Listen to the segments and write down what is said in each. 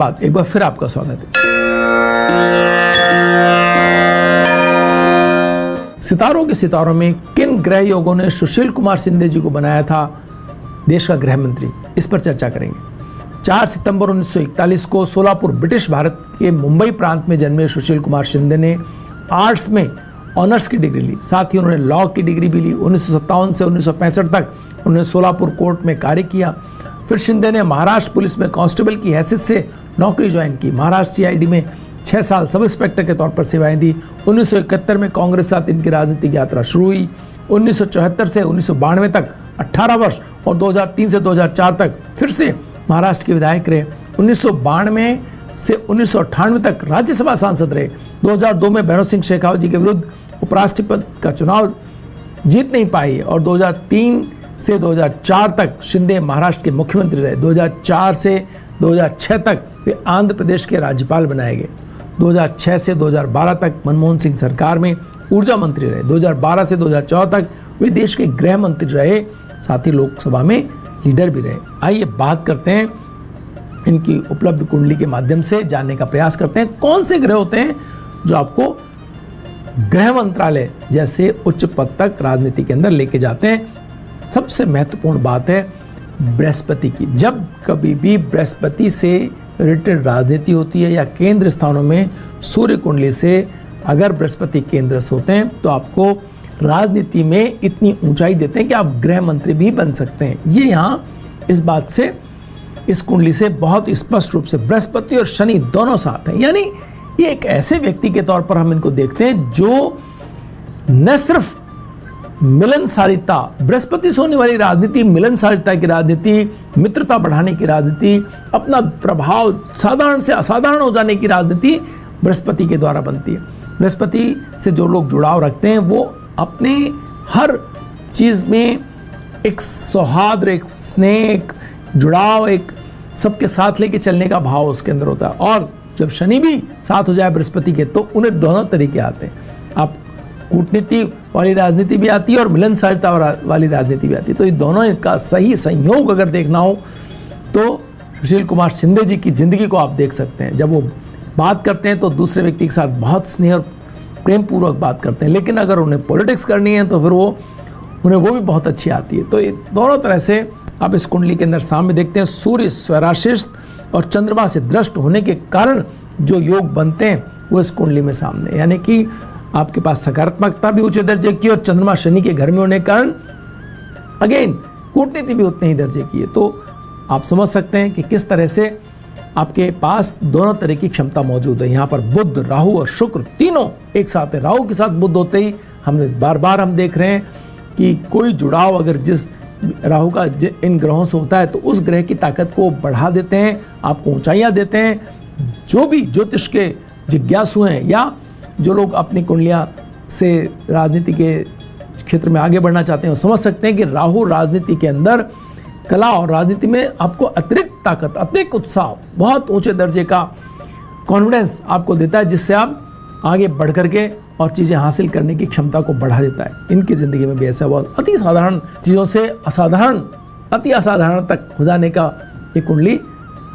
एक बार फिर आपका स्वागत है। सितारों के सितारों में किन ग्रह योगों ने सुशील कुमार शिंदे जी को बनाया था देश का गृह मंत्री, इस पर चर्चा करेंगे। 4 सितंबर 1941 को सोलापुर ब्रिटिश भारत के मुंबई प्रांत में जन्मे सुशील कुमार शिंदे ने आर्ट्स में ऑनर्स की डिग्री ली, साथ ही उन्होंने लॉ की डिग्री भी ली। 1957 से 1965 तक उन्होंने सोलापुर कोर्ट में कार्य किया। फिर शिंदे ने महाराष्ट्र पुलिस में कांस्टेबल की हैसियत से नौकरी ज्वाइन की। महाराष्ट्र सीआईडी में 6 साल सब इंस्पेक्टर के तौर पर सेवाएं दी। 1971 में कांग्रेस के साथ इनकी राजनीतिक यात्रा शुरू हुई। 1974 से 1992 तक 18 वर्ष और 2003 से 2004 तक फिर से महाराष्ट्र के विधायक रहे। 1992 से 1998 तक राज्यसभा सांसद रहे। 2002 में भैरव सिंह शेखावत जी के विरुद्ध उपराष्ट्रपति का चुनाव जीत नहीं पाई और 2003 से 2004 तक शिंदे महाराष्ट्र के मुख्यमंत्री रहे। 2004 से 2006 तक वे आंध्र प्रदेश के राज्यपाल बनाए गए। 2006 से 2012 तक मनमोहन सिंह सरकार में ऊर्जा मंत्री रहे। 2012 से 2014 तक वे देश के गृह मंत्री रहे, साथ ही लोकसभा में लीडर भी रहे। आइए बात करते हैं इनकी उपलब्ध कुंडली के माध्यम से, जानने का प्रयास करते हैं कौन से ग्रह होते हैं जो आपको गृह मंत्रालय जैसे उच्च पद तक राजनीति के अंदर लेके जाते हैं। सबसे महत्वपूर्ण बात है बृहस्पति की। जब कभी भी बृहस्पति से रिलेटेड राजनीति होती है या केंद्र स्थानों में सूर्य कुंडली से अगर बृहस्पति केंद्रस्थ होते हैं तो आपको राजनीति में इतनी ऊंचाई देते हैं कि आप गृह मंत्री भी बन सकते हैं। ये यहाँ इस बात से, इस कुंडली से बहुत स्पष्ट रूप से बृहस्पति और शनि दोनों साथ हैं। यानी ये एक ऐसे व्यक्ति के तौर पर हम इनको देखते हैं जो न सिर्फ मिलनसारिता, बृहस्पति से होने वाली राजनीति मिलनसारिता की राजनीति, मित्रता बढ़ाने की राजनीति, अपना प्रभाव साधारण से असाधारण हो जाने की राजनीति बृहस्पति के द्वारा बनती है। बृहस्पति से जो लोग जुड़ाव रखते हैं वो अपने हर चीज में एक सौहार्द, एक स्नेह, एक जुड़ाव, एक सबके साथ लेके चलने का भाव उसके अंदर होता है। और जब शनि भी साथ हो जाए बृहस्पति के तो उन्हें दोनों तरीके आते हैं। आप कूटनीति वाली राजनीति भी आती है और मिलनसारिता वाली राजनीति भी आती है। तो ये दोनों का सही संयोग अगर देखना हो तो सुशील कुमार शिंदे जी की जिंदगी को आप देख सकते हैं। जब वो बात करते हैं तो दूसरे व्यक्ति के साथ बहुत स्नेह और प्रेम पूर्वक बात करते हैं, लेकिन अगर उन्हें पॉलिटिक्स करनी है तो फिर उन्हें वो भी बहुत अच्छी आती है। तो ये दोनों तरह से आप इस कुंडली के अंदर सामने देखते हैं। सूर्य स्वराशिष्ट और चंद्रमा से दृष्ट होने के कारण जो योग बनते हैं वो इस कुंडली में सामने, यानी कि आपके पास सकारात्मकता भी ऊंचे दर्जे की और चंद्रमा शनि के घर में होने के कारण अगेन कूटनीति भी उतने ही दर्जे की है। तो आप समझ सकते हैं कि किस तरह से आपके पास दोनों तरह की क्षमता मौजूद है। यहाँ पर बुध, राहु और शुक्र तीनों एक साथ है। राहु के साथ बुध होते ही हमने बार बार हम देख रहे हैं कि कोई जुड़ाव अगर जिस राहु का इन ग्रहों से होता है तो उस ग्रह की ताकत को बढ़ा देते हैं, आपको ऊंचाइयां देते हैं। जो भी ज्योतिष के जिज्ञासु हैं या जो लोग अपनी कुंडलियां से राजनीति के क्षेत्र में आगे बढ़ना चाहते हैं वो समझ सकते हैं कि राहु राजनीति के अंदर, कला और राजनीति में आपको अतिरिक्त ताकत, अतिरिक्त उत्साह, बहुत ऊंचे दर्जे का कॉन्फिडेंस आपको देता है, जिससे आप आगे बढ़ करके और चीज़ें हासिल करने की क्षमता को बढ़ा देता है। इनकी ज़िंदगी में भी ऐसा बहुत अति साधारण चीज़ों से असाधारण, अति असाधारण तक हो जाने का ये कुंडली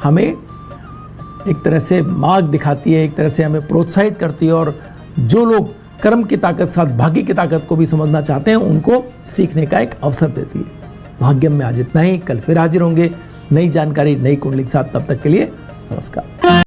हमें एक तरह से मार्ग दिखाती है, एक तरह से हमें प्रोत्साहित करती है। और जो लोग कर्म की ताकत साथ भाग्य की ताकत को भी समझना चाहते हैं उनको सीखने का एक अवसर देती है। भाग्यम में आज इतना ही, कल फिर हाजिर होंगे नई जानकारी, नई कुंडली के साथ। तब तक के लिए नमस्कार।